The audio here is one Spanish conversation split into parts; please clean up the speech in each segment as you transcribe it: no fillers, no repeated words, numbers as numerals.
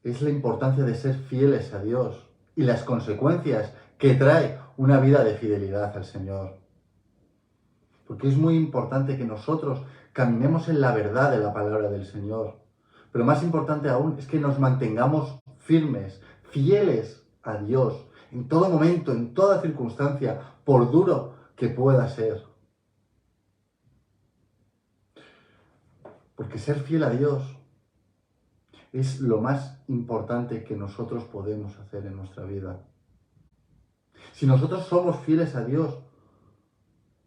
es la importancia de ser fieles a Dios y las consecuencias que trae una vida de fidelidad al Señor. Porque es muy importante que nosotros caminemos en la verdad de la palabra del Señor. Pero más importante aún es que nos mantengamos firmes, fieles a Dios, en todo momento, en toda circunstancia, por duro que pueda ser. Porque ser fiel a Dios es lo más importante que nosotros podemos hacer en nuestra vida. Si nosotros somos fieles a Dios,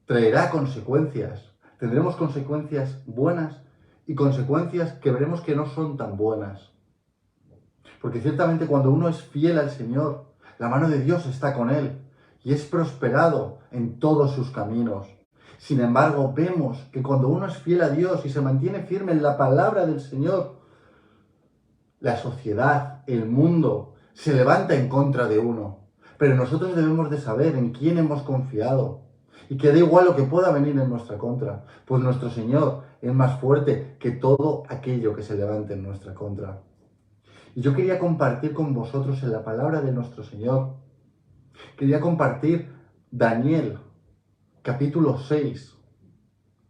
traerá consecuencias. Tendremos consecuencias buenas y consecuencias que veremos que no son tan buenas. Porque ciertamente cuando uno es fiel al Señor, la mano de Dios está con él y es prosperado en todos sus caminos. Sin embargo, vemos que cuando uno es fiel a Dios y se mantiene firme en la palabra del Señor, la sociedad, el mundo, se levanta en contra de uno. Pero nosotros debemos de saber en quién hemos confiado y que da igual lo que pueda venir en nuestra contra, pues nuestro Señor es más fuerte que todo aquello que se levante en nuestra contra. Y yo quería compartir con vosotros en la palabra de nuestro Señor, quería compartir Daniel, capítulo 6,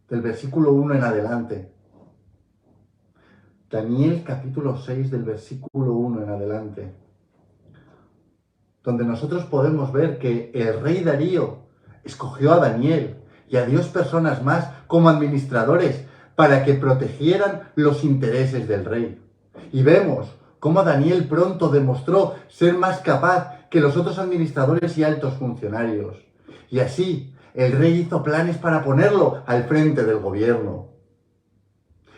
del versículo 1 en adelante. Daniel, capítulo 6, del versículo 1 en adelante, donde nosotros podemos ver que el rey Darío escogió a Daniel y a 10 personas más como administradores para que protegieran los intereses del rey. Y vemos cómo Daniel pronto demostró ser más capaz que los otros administradores y altos funcionarios. Y así, el rey hizo planes para ponerlo al frente del gobierno.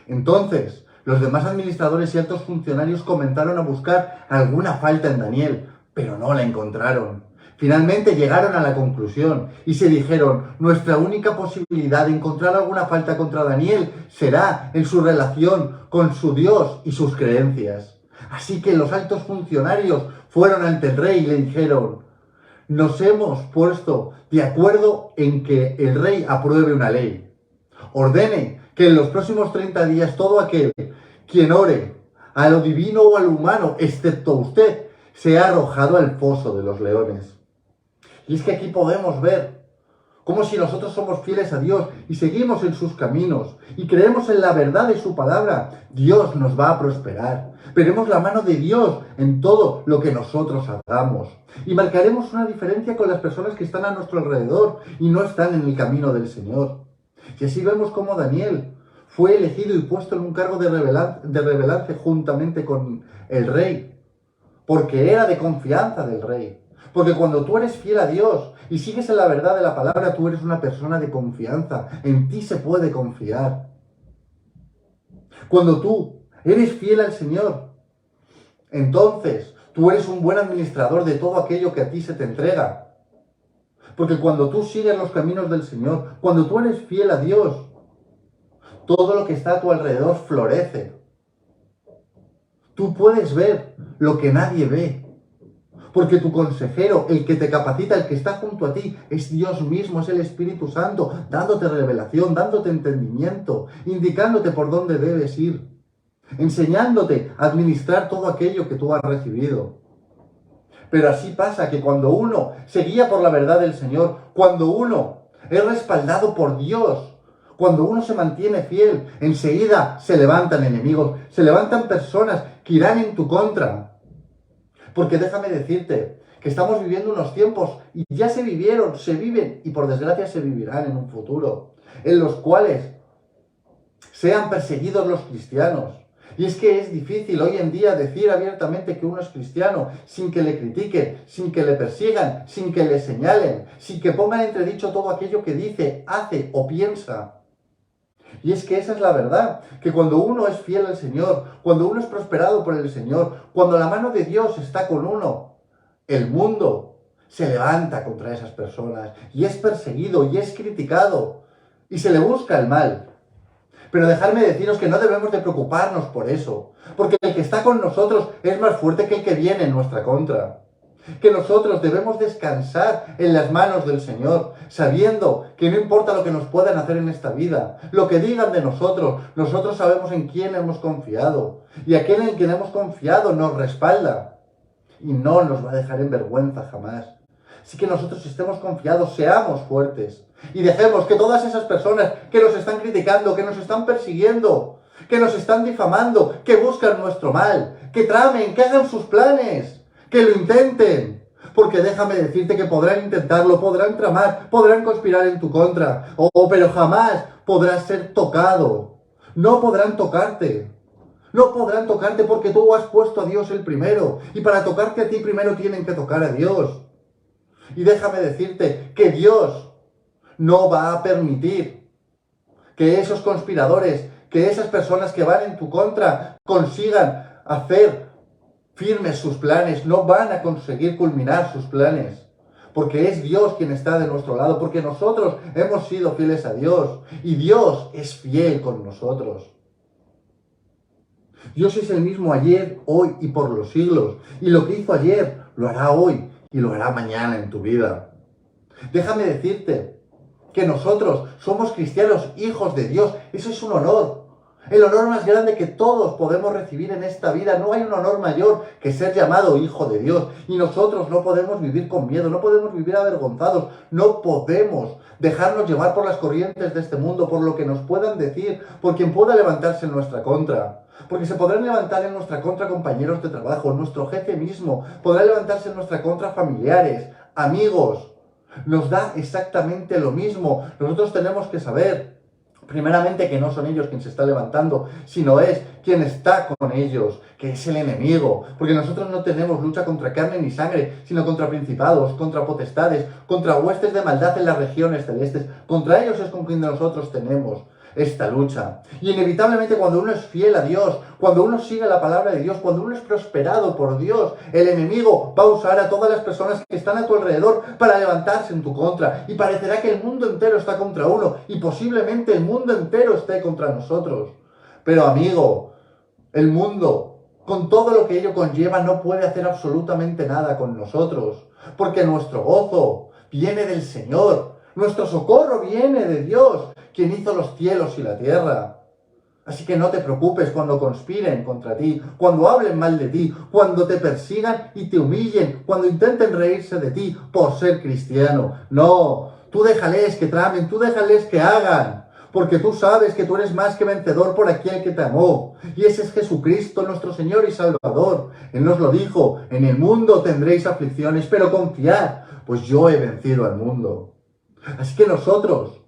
Entonces, los demás administradores y altos funcionarios comenzaron a buscar alguna falta en Daniel, pero no la encontraron. Finalmente llegaron a la conclusión y se dijeron, nuestra única posibilidad de encontrar alguna falta contra Daniel será en su relación con su Dios y sus creencias. Así que los altos funcionarios fueron ante el rey y le dijeron, nos hemos puesto de acuerdo en que el rey apruebe una ley. Ordene que en los próximos 30 días todo aquel quien ore a lo divino o a lo humano, excepto usted, sea arrojado al foso de los leones. Y es que aquí podemos ver cómo si nosotros somos fieles a Dios y seguimos en sus caminos y creemos en la verdad de su palabra, Dios nos va a prosperar. Veremos la mano de Dios en todo lo que nosotros hagamos. Y marcaremos una diferencia con las personas que están a nuestro alrededor y no están en el camino del Señor. Y así vemos cómo Daniel fue elegido y puesto en un cargo de revelancia juntamente con el rey, porque era de confianza del rey. Porque cuando tú eres fiel a Dios y sigues en la verdad de la palabra, tú eres una persona de confianza. En ti se puede confiar. Cuando tú eres fiel al Señor, entonces tú eres un buen administrador de todo aquello que a ti se te entrega. Porque cuando tú sigues los caminos del Señor, cuando tú eres fiel a Dios, todo lo que está a tu alrededor florece. Tú puedes ver lo que nadie ve. Porque tu consejero, el que te capacita, el que está junto a ti, es Dios mismo, es el Espíritu Santo, dándote revelación, dándote entendimiento, indicándote por dónde debes ir, enseñándote a administrar todo aquello que tú has recibido. Pero así pasa que cuando uno se guía por la verdad del Señor, cuando uno es respaldado por Dios, cuando uno se mantiene fiel, enseguida se levantan enemigos, se levantan personas que irán en tu contra. Porque déjame decirte que estamos viviendo unos tiempos y ya se vivieron, se viven y por desgracia se vivirán en un futuro, en los cuales sean perseguidos los cristianos. Y es que es difícil hoy en día decir abiertamente que uno es cristiano sin que le critiquen, sin que le persigan, sin que le señalen, sin que pongan en entredicho todo aquello que dice, hace o piensa. Y es que esa es la verdad, que cuando uno es fiel al Señor, cuando uno es prosperado por el Señor, cuando la mano de Dios está con uno, el mundo se levanta contra esas personas y es perseguido y es criticado y se le busca el mal. Pero dejadme deciros que no debemos de preocuparnos por eso, porque el que está con nosotros es más fuerte que el que viene en nuestra contra. que nosotros debemos descansar en las manos del Señor, sabiendo que no importa lo que nos puedan hacer en esta vida, lo que digan de nosotros, nosotros sabemos en quién hemos confiado, y aquel en quien hemos confiado nos respalda, y no nos va a dejar en vergüenza jamás. Así que nosotros estemos confiados, seamos fuertes, y dejemos que todas esas personas que nos están criticando, que nos están persiguiendo, que nos están difamando, que buscan nuestro mal, que tramen, que hagan sus planes, que lo intenten, porque déjame decirte que podrán intentarlo, podrán tramar, podrán conspirar en tu contra, pero jamás podrás ser tocado. No podrán tocarte. No podrán tocarte porque tú has puesto a Dios el primero, y para tocarte a ti primero tienen que tocar a Dios. Y déjame decirte que Dios no va a permitir que esos conspiradores, que esas personas que van en tu contra consigan hacer firmes sus planes, no van a conseguir culminar sus planes, porque es Dios quien está de nuestro lado, porque nosotros hemos sido fieles a Dios, y Dios es fiel con nosotros. Dios es el mismo ayer, hoy y por los siglos, y lo que hizo ayer lo hará hoy y lo hará mañana en tu vida. Déjame decirte que nosotros somos cristianos, hijos de Dios. Eso es un honor. El honor más grande que todos podemos recibir en esta vida. No hay un honor mayor que ser llamado hijo de Dios. Y nosotros no podemos vivir con miedo, no podemos vivir avergonzados, no podemos dejarnos llevar por las corrientes de este mundo, por lo que nos puedan decir, por quien pueda levantarse en nuestra contra. Porque se podrán levantar en nuestra contra compañeros de trabajo, nuestro jefe mismo, podrá levantarse en nuestra contra familiares, amigos. Nos da exactamente lo mismo. Nosotros tenemos que saber, primeramente, que no son ellos quien se está levantando, sino es quien está con ellos, que es el enemigo. Porque nosotros no tenemos lucha contra carne ni sangre, sino contra principados, contra potestades, contra huestes de maldad en las regiones celestes. Contra ellos es con quien nosotros tenemos esta lucha. Y inevitablemente cuando uno es fiel a Dios, cuando uno sigue la palabra de Dios, cuando uno es prosperado por Dios, el enemigo va a usar a todas las personas que están a tu alrededor para levantarse en tu contra. Y parecerá que el mundo entero está contra uno, y posiblemente el mundo entero esté contra nosotros. Pero amigo, el mundo, con todo lo que ello conlleva, no puede hacer absolutamente nada con nosotros, porque nuestro gozo viene del Señor, nuestro socorro viene de Dios, quien hizo los cielos y la tierra. Así que no te preocupes cuando conspiren contra ti, cuando hablen mal de ti, cuando te persigan y te humillen, cuando intenten reírse de ti por ser cristiano. No, tú déjales que tramen, tú déjales que hagan, porque tú sabes que tú eres más que vencedor por aquel que te amó. Y ese es Jesucristo, nuestro Señor y Salvador. Él nos lo dijo: en el mundo tendréis aflicciones, pero confiad, pues yo he vencido al mundo. Así que nosotros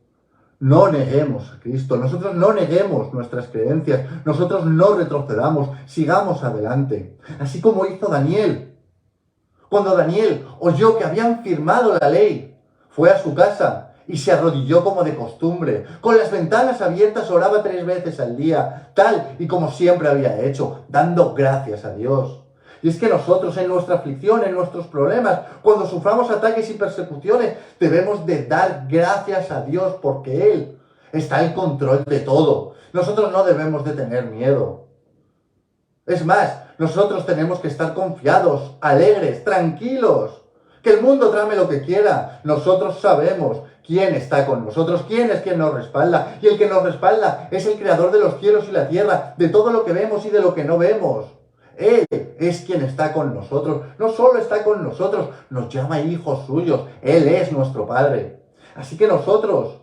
no neguemos a Cristo, nosotros no neguemos nuestras creencias, nosotros no retrocedamos, sigamos adelante. Así como hizo Daniel. Cuando Daniel oyó que habían firmado la ley, fue a su casa y se arrodilló como de costumbre. Con las ventanas abiertas oraba 3 veces al día, tal y como siempre había hecho, dando gracias a Dios. Y es que nosotros en nuestra aflicción, en nuestros problemas, cuando suframos ataques y persecuciones, debemos de dar gracias a Dios porque Él está en control de todo. Nosotros no debemos de tener miedo. Es más, nosotros tenemos que estar confiados, alegres, tranquilos. Que el mundo trame lo que quiera. Nosotros sabemos quién está con nosotros, quién es quien nos respalda. Y el que nos respalda es el creador de los cielos y la tierra, de todo lo que vemos y de lo que no vemos. Él es quien está con nosotros. No solo está con nosotros, nos llama hijos suyos. Él es nuestro Padre. Así que nosotros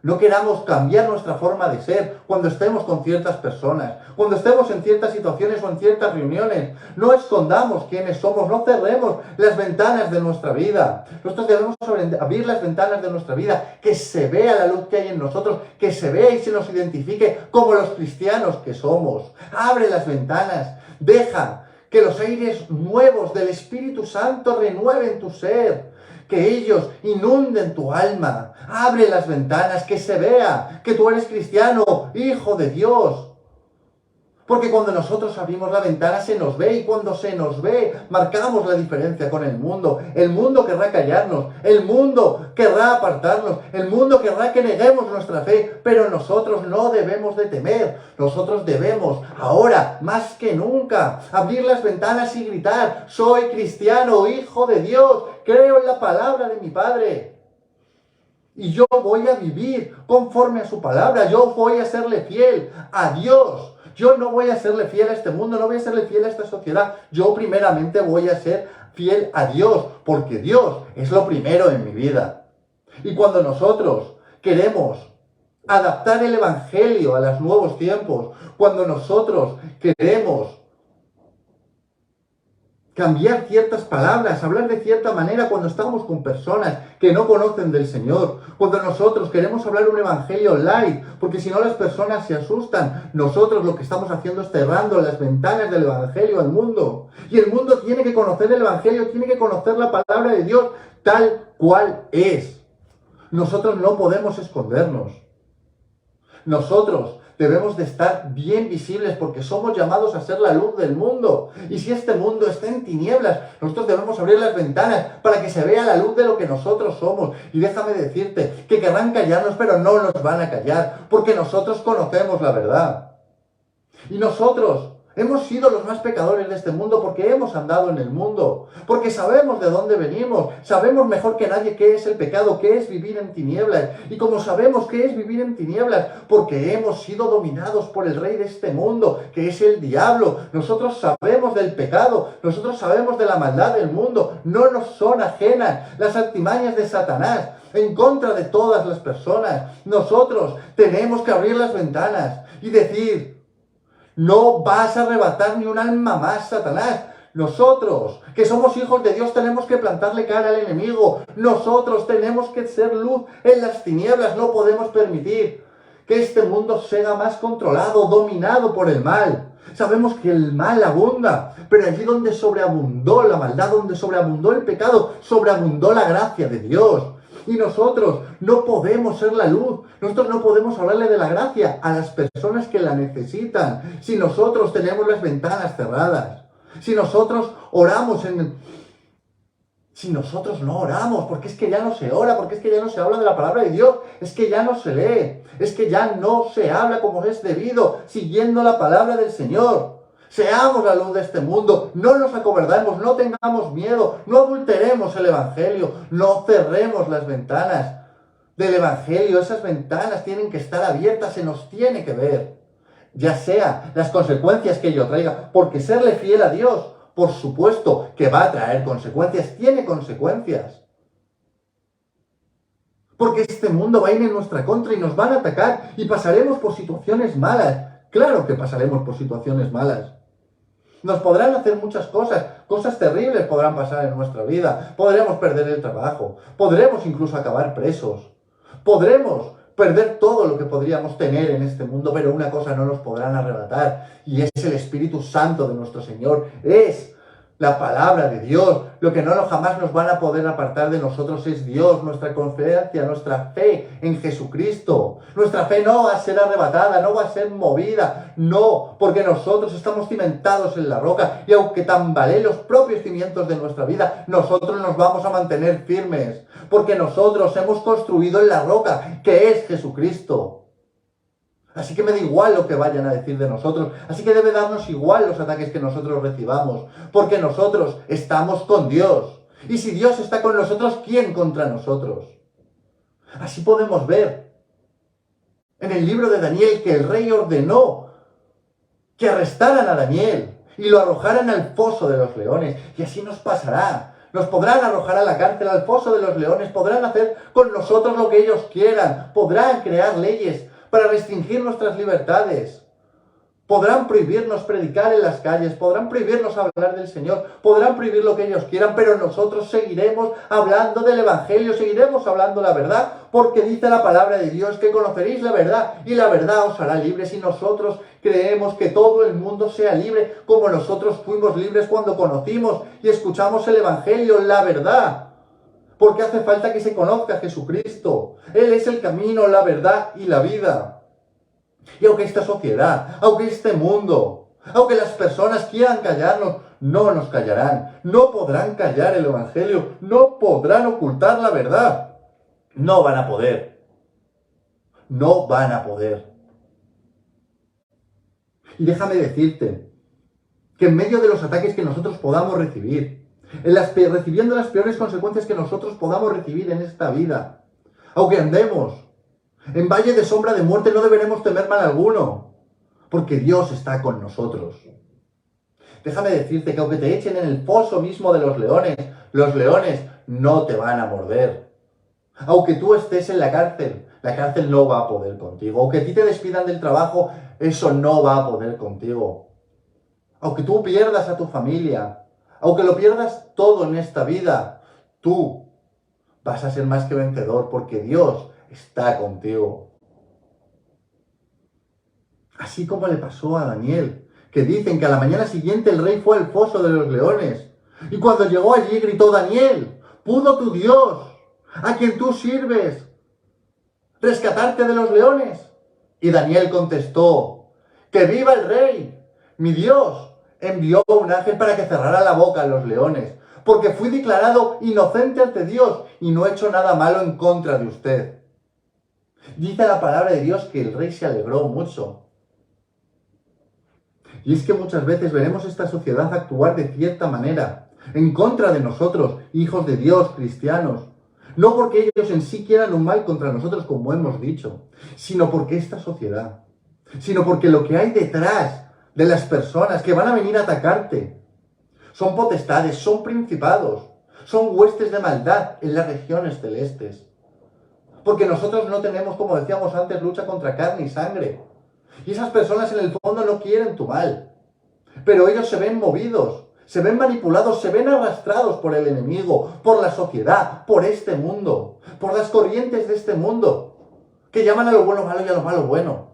no queramos cambiar nuestra forma de ser cuando estemos con ciertas personas, cuando estemos en ciertas situaciones o en ciertas reuniones. No escondamos quiénes somos, no cerremos las ventanas de nuestra vida. Nosotros debemos abrir las ventanas de nuestra vida, que se vea la luz que hay en nosotros, que se vea y se nos identifique como los cristianos que somos. Abre las ventanas. Deja que los aires nuevos del Espíritu Santo renueven tu ser, que ellos inunden tu alma. Abre las ventanas, que se vea que tú eres cristiano, hijo de Dios. Porque cuando nosotros abrimos la ventana se nos ve, y cuando se nos ve marcamos la diferencia con el mundo. El mundo querrá callarnos, el mundo querrá apartarnos, el mundo querrá que neguemos nuestra fe, pero nosotros no debemos de temer. Nosotros debemos, ahora más que nunca, abrir las ventanas y gritar: soy cristiano, hijo de Dios, creo en la palabra de mi Padre. Y yo voy a vivir conforme a su palabra, yo voy a serle fiel a Dios. Yo no voy a serle fiel a este mundo, no voy a serle fiel a esta sociedad. Yo primeramente voy a ser fiel a Dios, porque Dios es lo primero en mi vida. Y cuando nosotros queremos adaptar el Evangelio a los nuevos tiempos, cuando nosotros queremos cambiar ciertas palabras, hablar de cierta manera cuando estamos con personas que no conocen del Señor, cuando nosotros queremos hablar un evangelio light, porque si no las personas se asustan, nosotros lo que estamos haciendo es cerrando las ventanas del evangelio al mundo. Y el mundo tiene que conocer el evangelio, tiene que conocer la palabra de Dios tal cual es. Nosotros no podemos escondernos. Nosotros debemos de estar bien visibles porque somos llamados a ser la luz del mundo. Y si este mundo está en tinieblas, nosotros debemos abrir las ventanas para que se vea la luz de lo que nosotros somos. Y déjame decirte que querrán callarnos, pero no nos van a callar, porque nosotros conocemos la verdad. Y nosotros hemos sido los más pecadores de este mundo porque hemos andado en el mundo, porque sabemos de dónde venimos, sabemos mejor que nadie qué es el pecado, qué es vivir en tinieblas. Y como sabemos qué es vivir en tinieblas, porque hemos sido dominados por el rey de este mundo, que es el diablo, nosotros sabemos del pecado, nosotros sabemos de la maldad del mundo, no nos son ajenas las artimañas de Satanás en contra de todas las personas. Nosotros tenemos que abrir las ventanas y decir: no vas a arrebatar ni un alma más, Satanás. Nosotros, que somos hijos de Dios, tenemos que plantarle cara al enemigo. Nosotros tenemos que ser luz en las tinieblas. No podemos permitir que este mundo sea más controlado, dominado por el mal. Sabemos que el mal abunda, pero allí donde sobreabundó la maldad, donde sobreabundó el pecado, sobreabundó la gracia de Dios. Y nosotros no podemos ser la luz, nosotros no podemos hablarle de la gracia a las personas que la necesitan si nosotros tenemos las ventanas cerradas, si nosotros oramos si nosotros no oramos, porque es que ya no se ora, porque es que ya no se habla de la palabra de Dios, es que ya no se lee, es que ya no se habla como es debido, siguiendo la palabra del Señor. Seamos la luz de este mundo, no nos acobardemos, no tengamos miedo, no adulteremos el Evangelio, no cerremos las ventanas del Evangelio. Esas ventanas tienen que estar abiertas, se nos tiene que ver, ya sea las consecuencias que ello traiga, porque serle fiel a Dios, por supuesto que va a traer consecuencias, tiene consecuencias. Porque este mundo va a ir en nuestra contra y nos van a atacar y pasaremos por situaciones malas. Claro que pasaremos por situaciones malas. Nos podrán hacer muchas cosas, cosas terribles podrán pasar en nuestra vida, podremos perder el trabajo, podremos incluso acabar presos, podremos perder todo lo que podríamos tener en este mundo, pero una cosa no nos podrán arrebatar, y es el Espíritu Santo de nuestro Señor, es la palabra de Dios. Lo que no jamás nos van a poder apartar de nosotros es Dios, nuestra confianza, nuestra fe en Jesucristo. Nuestra fe no va a ser arrebatada, no va a ser movida, no, porque nosotros estamos cimentados en la roca, y aunque tambaleen los propios cimientos de nuestra vida, nosotros nos vamos a mantener firmes, porque nosotros hemos construido en la roca, que es Jesucristo. Así que me da igual lo que vayan a decir de nosotros. Así que debe darnos igual los ataques que nosotros recibamos. Porque nosotros estamos con Dios. Y si Dios está con nosotros, ¿quién contra nosotros? Así podemos ver en el libro de Daniel que el rey ordenó que arrestaran a Daniel y lo arrojaran al foso de los leones. Y así nos pasará. Nos podrán arrojar a la cárcel, al foso de los leones. Podrán hacer con nosotros lo que ellos quieran. Podrán crear leyes para restringir nuestras libertades. Podrán prohibirnos predicar en las calles, podrán prohibirnos hablar del Señor, podrán prohibir lo que ellos quieran, pero nosotros seguiremos hablando del Evangelio, seguiremos hablando la verdad, porque dice la palabra de Dios que conoceréis la verdad y la verdad os hará libres. Y nosotros creemos que todo el mundo sea libre, como nosotros fuimos libres cuando conocimos y escuchamos el Evangelio, la verdad. Porque hace falta que se conozca a Jesucristo. Él es el camino, la verdad y la vida. Y aunque esta sociedad, aunque este mundo Aunque las personas quieran callarnos, no nos callarán. No podrán callar el Evangelio. No podrán ocultar la verdad. No van a poder. No van a poder. Y déjame decirte que en medio de los ataques que nosotros podamos recibir, recibiendo las peores consecuencias que nosotros podamos recibir en esta vida, aunque andemos en valle de sombra de muerte, no deberemos temer mal alguno, porque Dios está con nosotros. Déjame decirte que aunque te echen en el foso mismo de los leones no te van a morder. Aunque tú estés en la cárcel no va a poder contigo. Aunque a ti te despidan del trabajo, eso no va a poder contigo. Aunque tú pierdas a tu familia, aunque lo pierdas todo en esta vida, tú vas a ser más que vencedor porque Dios está contigo. Así como le pasó a Daniel, que dicen que a la mañana siguiente el rey fue al foso de los leones. Y cuando llegó allí gritó: Daniel, ¿pudo tu Dios, a quien tú sirves, rescatarte de los leones? Y Daniel contestó: ¡que viva el rey! Mi Dios envió un ángel para que cerrara la boca a los leones, porque fui declarado inocente ante Dios y no he hecho nada malo en contra de usted. Dice la palabra de Dios que el rey se alegró mucho. Y es que muchas veces veremos esta sociedad actuar de cierta manera, en contra de nosotros, hijos de Dios, cristianos. No porque ellos en sí quieran un mal contra nosotros, como hemos dicho, sino porque esta sociedad, sino porque lo que hay detrás de las personas que van a venir a atacarte son potestades, son principados, son huestes de maldad en las regiones celestes. Porque nosotros no tenemos, como decíamos antes, lucha contra carne y sangre. Y esas personas en el fondo no quieren tu mal. Pero ellos se ven movidos, se ven manipulados, se ven arrastrados por el enemigo, por la sociedad, por este mundo, por las corrientes de este mundo, que llaman a lo bueno malo y a lo malo bueno.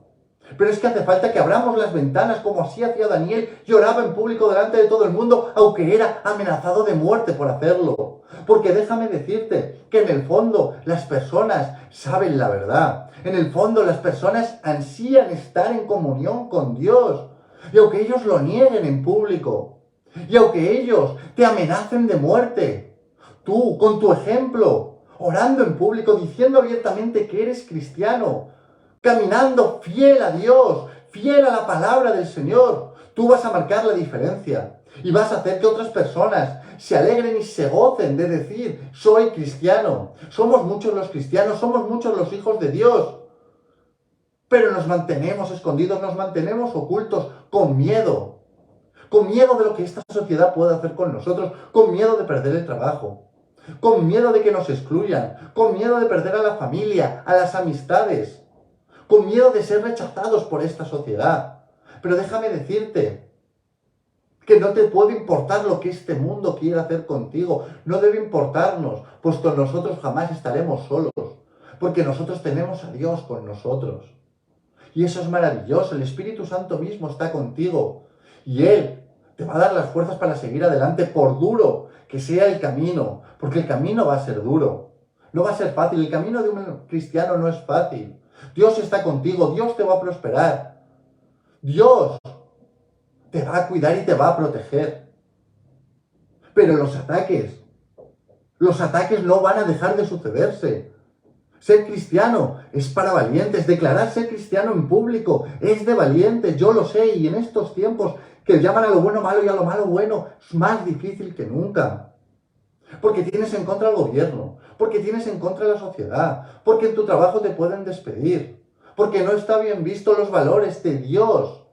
Pero es que hace falta que abramos las ventanas, como así hacía Daniel, y oraba en público delante de todo el mundo, aunque era amenazado de muerte por hacerlo. Porque déjame decirte que en el fondo las personas saben la verdad. En el fondo las personas ansían estar en comunión con Dios. Y aunque ellos lo nieguen en público, y aunque ellos te amenacen de muerte, tú, con tu ejemplo, orando en público, diciendo abiertamente que eres cristiano, caminando fiel a Dios, fiel a la palabra del Señor, tú vas a marcar la diferencia y vas a hacer que otras personas se alegren y se gocen de decir: soy cristiano. Somos muchos los cristianos, somos muchos los hijos de Dios, pero nos mantenemos escondidos, nos mantenemos ocultos con miedo de lo que esta sociedad puede hacer con nosotros, con miedo de perder el trabajo, con miedo de que nos excluyan, con miedo de perder a la familia, a las amistades, con miedo de ser rechazados por esta sociedad. Pero déjame decirte que no te puede importar lo que este mundo quiera hacer contigo. No debe importarnos, puesto nosotros jamás estaremos solos, porque nosotros tenemos a Dios con nosotros. Y eso es maravilloso. El Espíritu Santo mismo está contigo. Y Él te va a dar las fuerzas para seguir adelante, por duro que sea el camino. Porque el camino va a ser duro. No va a ser fácil. El camino de un cristiano no es fácil. Dios está contigo. Dios te va a prosperar. Dios te va a cuidar y te va a proteger. Pero los ataques no van a dejar de sucederse. Ser cristiano es para valientes. Declarar ser cristiano en público es de valientes, yo lo sé. Y en estos tiempos que llaman a lo bueno malo y a lo malo bueno, es más difícil que nunca. Porque tienes en contra al gobierno, porque tienes en contra a la sociedad, porque en tu trabajo te pueden despedir, porque no está bien visto los valores de Dios.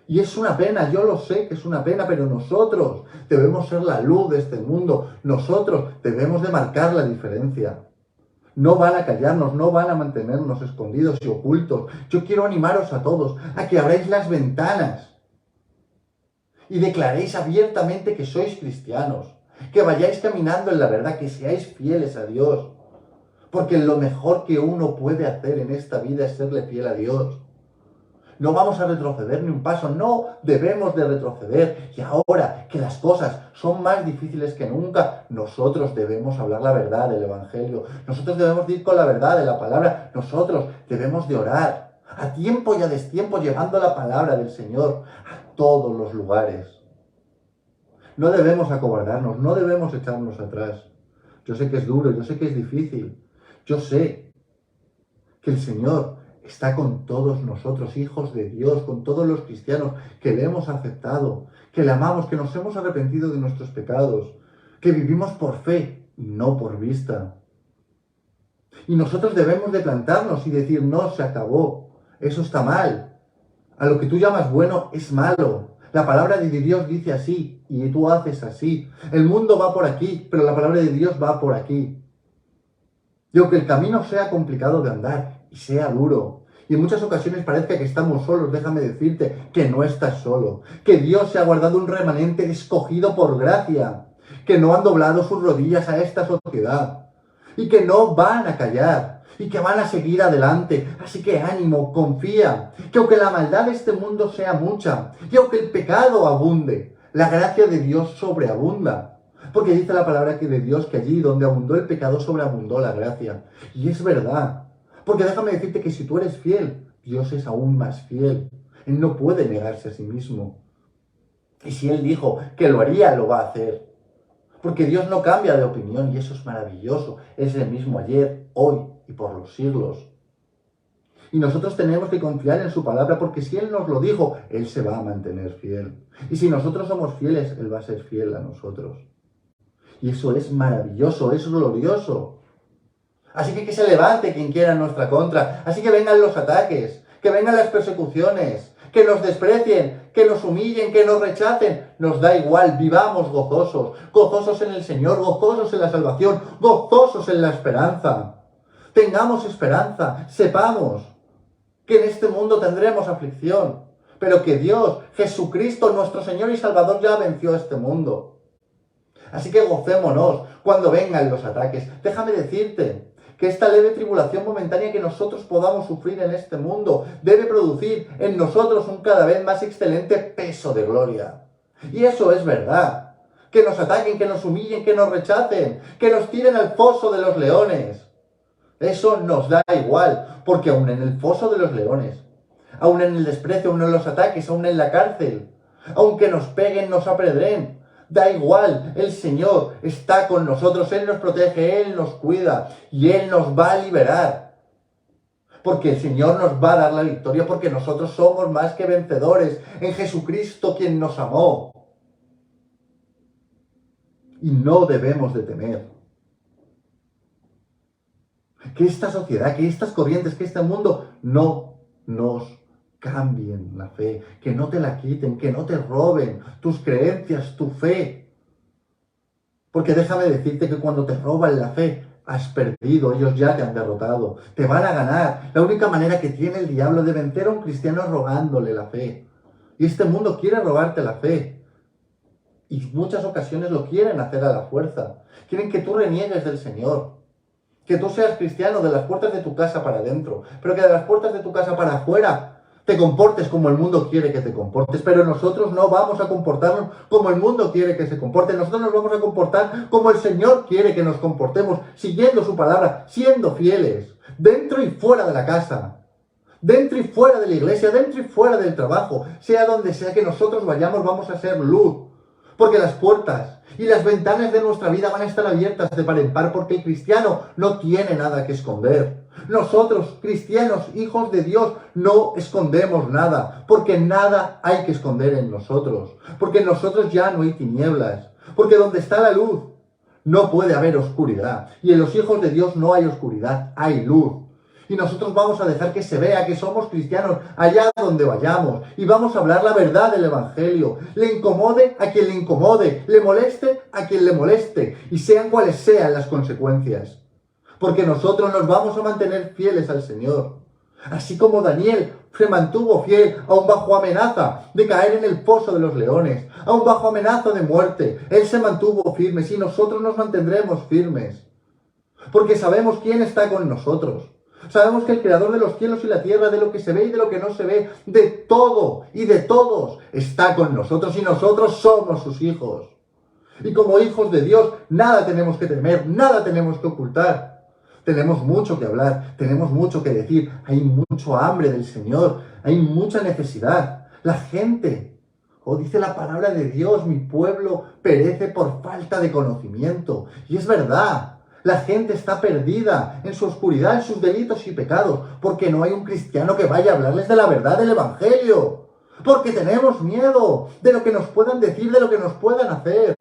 Y es una pena, yo lo sé que es una pena, pero nosotros debemos ser la luz de este mundo. Nosotros debemos de marcar la diferencia. No van a callarnos, no van a mantenernos escondidos y ocultos. Yo quiero animaros a todos a que abráis las ventanas y declaréis abiertamente que sois cristianos, que vayáis caminando en la verdad, que seáis fieles a Dios. Porque lo mejor que uno puede hacer en esta vida es serle fiel a Dios. No vamos a retroceder ni un paso, no debemos de retroceder. Y ahora que las cosas son más difíciles que nunca, nosotros debemos hablar la verdad del Evangelio. Nosotros debemos ir con la verdad de la palabra. Nosotros debemos de orar a tiempo y a destiempo, llevando la palabra del Señor a todos los lugares. No debemos acobardarnos, no debemos echarnos atrás. Yo sé que es duro, yo sé que es difícil. Yo sé que el Señor está con todos nosotros, hijos de Dios, con todos los cristianos que le hemos aceptado, que le amamos, que nos hemos arrepentido de nuestros pecados, que vivimos por fe y no por vista. Y nosotros debemos de plantarnos y decir, no, se acabó, eso está mal. A lo que tú llamas bueno es malo. La palabra de Dios dice así y tú haces así. El mundo va por aquí, pero la palabra de Dios va por aquí. Y aunque el camino sea complicado de andar y sea duro, y en muchas ocasiones parezca que estamos solos, déjame decirte que no estás solo, que Dios se ha guardado un remanente escogido por gracia, que no han doblado sus rodillas a esta sociedad, y que no van a callar, y que van a seguir adelante. Así que ánimo, confía, que aunque la maldad de este mundo sea mucha, y aunque el pecado abunde, la gracia de Dios sobreabunda. Porque dice la palabra que de Dios que allí donde abundó el pecado sobreabundó la gracia. Y es verdad. Porque déjame decirte que si tú eres fiel, Dios es aún más fiel. Él no puede negarse a sí mismo. Y si Él dijo que lo haría, lo va a hacer. Porque Dios no cambia de opinión y eso es maravilloso. Es el mismo ayer, hoy y por los siglos. Y nosotros tenemos que confiar en su palabra porque si Él nos lo dijo, Él se va a mantener fiel. Y si nosotros somos fieles, Él va a ser fiel a nosotros. Y eso es maravilloso, es glorioso. Así que se levante quien quiera en nuestra contra. Así que vengan los ataques, que vengan las persecuciones, que nos desprecien, que nos humillen, que nos rechacen. Nos da igual, vivamos gozosos, gozosos en el Señor, gozosos en la salvación, gozosos en la esperanza. Tengamos esperanza, sepamos que en este mundo tendremos aflicción, pero que Dios, Jesucristo, nuestro Señor y Salvador, ya venció a este mundo. Así que gocémonos cuando vengan los ataques. Déjame decirte que esta leve tribulación momentánea que nosotros podamos sufrir en este mundo debe producir en nosotros un cada vez más excelente peso de gloria. Y eso es verdad. Que nos ataquen, que nos humillen, que nos rechacen, que nos tiren al foso de los leones. Eso nos da igual, porque aún en el foso de los leones, aún en el desprecio, aún en los ataques, aún en la cárcel, aunque nos peguen, nos apedreen, da igual, el Señor está con nosotros, Él nos protege, Él nos cuida y Él nos va a liberar. Porque el Señor nos va a dar la victoria, porque nosotros somos más que vencedores en Jesucristo quien nos amó. Y no debemos de temer. Que esta sociedad, que estas corrientes, que este mundo no nos cambien la fe, que no te la quiten, que no te roben tus creencias, tu fe. Porque déjame decirte que cuando te roban la fe, has perdido, ellos ya te han derrotado, te van a ganar. La única manera que tiene el diablo de vencer a un cristiano es rogándole la fe. Y este mundo quiere robarte la fe. Y en muchas ocasiones lo quieren hacer a la fuerza. Quieren que tú reniegues del Señor. Que tú seas cristiano de las puertas de tu casa para adentro, pero que de las puertas de tu casa para afuera te comportes como el mundo quiere que te comportes, pero nosotros no vamos a comportarnos como el mundo quiere que se comporte, nosotros nos vamos a comportar como el Señor quiere que nos comportemos, siguiendo su palabra, siendo fieles, dentro y fuera de la casa, dentro y fuera de la iglesia, dentro y fuera del trabajo, sea donde sea que nosotros vayamos, vamos a ser luz, porque las puertas y las ventanas de nuestra vida van a estar abiertas de par en par, porque el cristiano no tiene nada que esconder. Nosotros, cristianos, hijos de Dios, no escondemos nada, porque nada hay que esconder en nosotros, porque en nosotros ya no hay tinieblas, porque donde está la luz no puede haber oscuridad, y en los hijos de Dios no hay oscuridad, hay luz. Y nosotros vamos a dejar que se vea que somos cristianos allá donde vayamos. Y vamos a hablar la verdad del Evangelio. Le incomode a quien le incomode. Le moleste a quien le moleste. Y sean cuales sean las consecuencias. Porque nosotros nos vamos a mantener fieles al Señor. Así como Daniel se mantuvo fiel aún bajo amenaza de caer en el foso de los leones. Aún bajo amenaza de muerte. Él se mantuvo firme. Y nosotros nos mantendremos firmes. Porque sabemos quién está con nosotros. Sabemos que el Creador de los cielos y la tierra, de lo que se ve y de lo que no se ve, de todo y de todos, está con nosotros y nosotros somos sus hijos. Y como hijos de Dios, nada tenemos que temer, nada tenemos que ocultar. Tenemos mucho que hablar, tenemos mucho que decir, hay mucho hambre del Señor, hay mucha necesidad. La gente, dice la palabra de Dios, mi pueblo perece por falta de conocimiento. Y es verdad, la gente está perdida en su oscuridad, en sus delitos y pecados, porque no hay un cristiano que vaya a hablarles de la verdad del Evangelio. Porque tenemos miedo de lo que nos puedan decir, de lo que nos puedan hacer.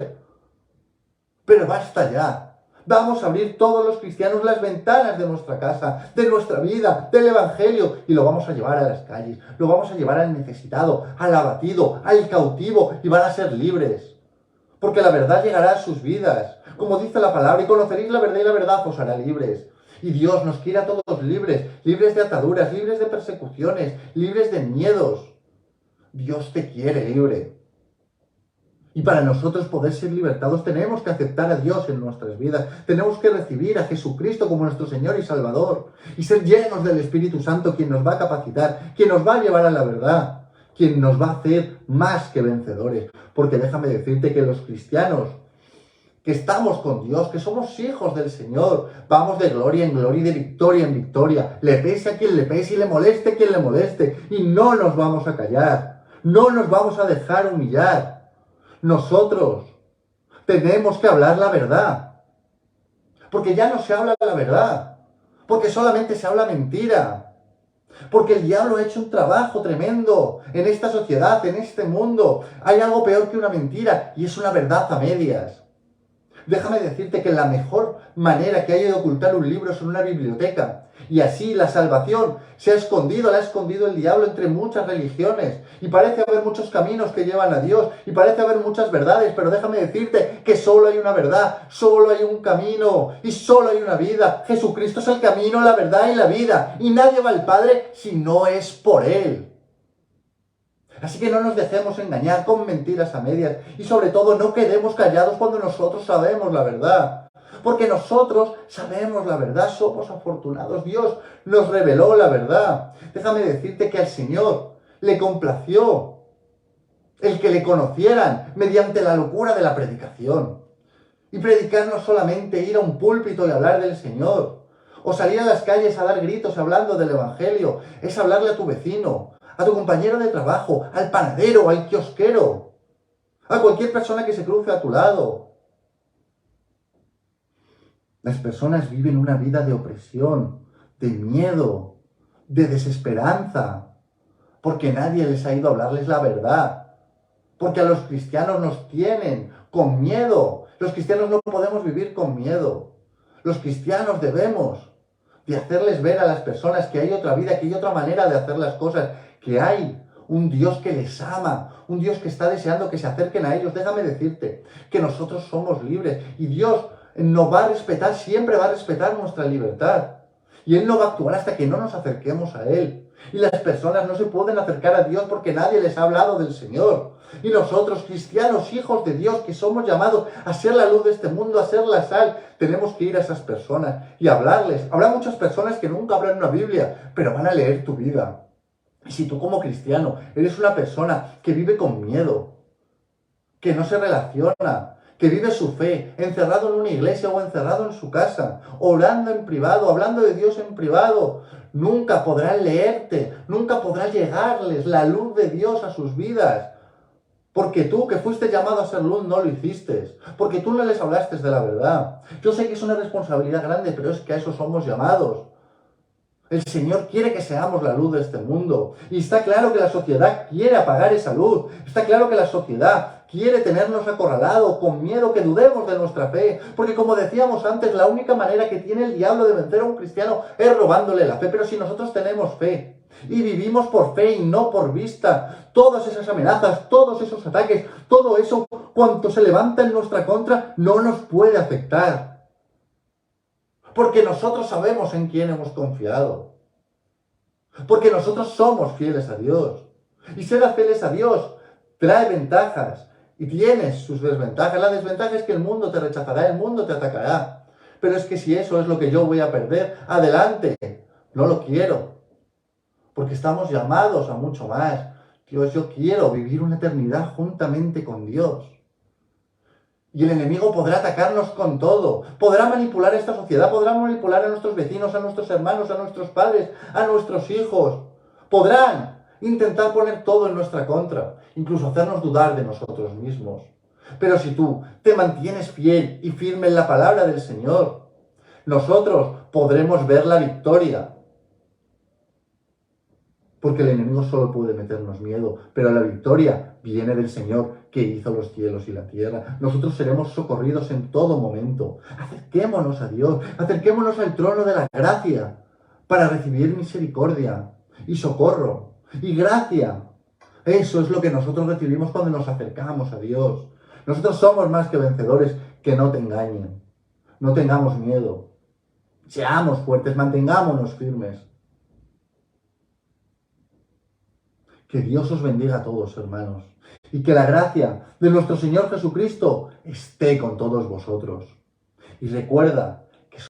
Pero basta ya. Vamos a abrir todos los cristianos las ventanas de nuestra casa, de nuestra vida, del Evangelio, y lo vamos a llevar a las calles, lo vamos a llevar al necesitado, al abatido, al cautivo, y van a ser libres. Porque la verdad llegará a sus vidas, como dice la palabra, y conoceréis la verdad y la verdad os hará libres. Y Dios nos quiere a todos libres, libres de ataduras, libres de persecuciones, libres de miedos. Dios te quiere libre. Y para nosotros poder ser libertados tenemos que aceptar a Dios en nuestras vidas. Tenemos que recibir a Jesucristo como nuestro Señor y Salvador. Y ser llenos del Espíritu Santo, quien nos va a capacitar, quien nos va a llevar a la verdad, quien nos va a hacer más que vencedores. Porque déjame decirte que los cristianos, que estamos con Dios, que somos hijos del Señor, vamos de gloria en gloria y de victoria en victoria. Le pese a quien le pese y le moleste a quien le moleste. Y no nos vamos a callar. No nos vamos a dejar humillar. Nosotros tenemos que hablar la verdad, porque ya no se habla la verdad, porque solamente se habla mentira, porque el diablo ha hecho un trabajo tremendo en esta sociedad, en este mundo. Hay algo peor que una mentira y es una verdad a medias. Déjame decirte que la mejor manera que hay de ocultar un libro es en una biblioteca. Y así la salvación se ha escondido, la ha escondido el diablo entre muchas religiones. Y parece haber muchos caminos que llevan a Dios. Y parece haber muchas verdades. Pero déjame decirte que solo hay una verdad. Solo hay un camino. Y solo hay una vida. Jesucristo es el camino, la verdad y la vida. Y nadie va al Padre si no es por Él. Así que no nos dejemos engañar con mentiras a medias y sobre todo no quedemos callados cuando nosotros sabemos la verdad. Porque nosotros sabemos la verdad, somos afortunados. Dios nos reveló la verdad. Déjame decirte que al Señor le complació el que le conocieran mediante la locura de la predicación. Y predicar no solamente ir a un púlpito y hablar del Señor, o salir a las calles a dar gritos hablando del Evangelio, es hablarle a tu vecino, a tu compañero de trabajo, al panadero, al kiosquero, a cualquier persona que se cruce a tu lado. Las personas viven una vida de opresión, de miedo, de desesperanza, porque nadie les ha ido a hablarles la verdad, porque a los cristianos nos tienen con miedo. Los cristianos no podemos vivir con miedo. Los cristianos debemos de hacerles ver a las personas que hay otra vida, que hay otra manera de hacer las cosas, que hay un Dios que les ama, un Dios que está deseando que se acerquen a ellos. Déjame decirte que nosotros somos libres y Dios nos va a respetar, siempre va a respetar nuestra libertad. Y Él no va a actuar hasta que no nos acerquemos a Él. Y las personas no se pueden acercar a Dios porque nadie les ha hablado del Señor. Y nosotros, cristianos, hijos de Dios, que somos llamados a ser la luz de este mundo, a ser la sal, tenemos que ir a esas personas y hablarles. Habrá muchas personas que nunca abran una Biblia, pero van a leer tu vida. Y si tú como cristiano eres una persona que vive con miedo, que no se relaciona, que vive su fe, encerrado en una iglesia o encerrado en su casa, orando en privado, hablando de Dios en privado, nunca podrán leerte, nunca podrá llegarles la luz de Dios a sus vidas. Porque tú, que fuiste llamado a ser luz, no lo hiciste. Porque tú no les hablaste de la verdad. Yo sé que es una responsabilidad grande, pero es que a eso somos llamados. El Señor quiere que seamos la luz de este mundo. Y está claro que la sociedad quiere apagar esa luz. Está claro que la sociedad quiere tenernos acorralados, con miedo, que dudemos de nuestra fe. Porque como decíamos antes, la única manera que tiene el diablo de vencer a un cristiano es robándole la fe. Pero si nosotros tenemos fe y vivimos por fe y no por vista, todas esas amenazas, todos esos ataques, todo eso, cuanto se levanta en nuestra contra, no nos puede afectar. Porque nosotros sabemos en quién hemos confiado. Porque nosotros somos fieles a Dios. Y ser fieles a Dios trae ventajas y tiene sus desventajas. La desventaja es que el mundo te rechazará, el mundo te atacará. Pero es que si eso es lo que yo voy a perder, adelante, no lo quiero. Porque estamos llamados a mucho más. Dios, yo quiero vivir una eternidad juntamente con Dios. Y el enemigo podrá atacarnos con todo, podrá manipular esta sociedad, podrá manipular a nuestros vecinos, a nuestros hermanos, a nuestros padres, a nuestros hijos. Podrán intentar poner todo en nuestra contra, incluso hacernos dudar de nosotros mismos. Pero si tú te mantienes fiel y firme en la palabra del Señor, nosotros podremos ver la victoria. Porque el enemigo solo puede meternos miedo, pero la victoria viene del Señor que hizo los cielos y la tierra. Nosotros seremos socorridos en todo momento. Acerquémonos a Dios, acerquémonos al trono de la gracia para recibir misericordia y socorro y gracia. Eso es lo que nosotros recibimos cuando nos acercamos a Dios. Nosotros somos más que vencedores, que no te engañen. No tengamos miedo. Seamos fuertes, mantengámonos firmes. Que Dios os bendiga a todos, hermanos, y que la gracia de nuestro Señor Jesucristo esté con todos vosotros. Y recuerda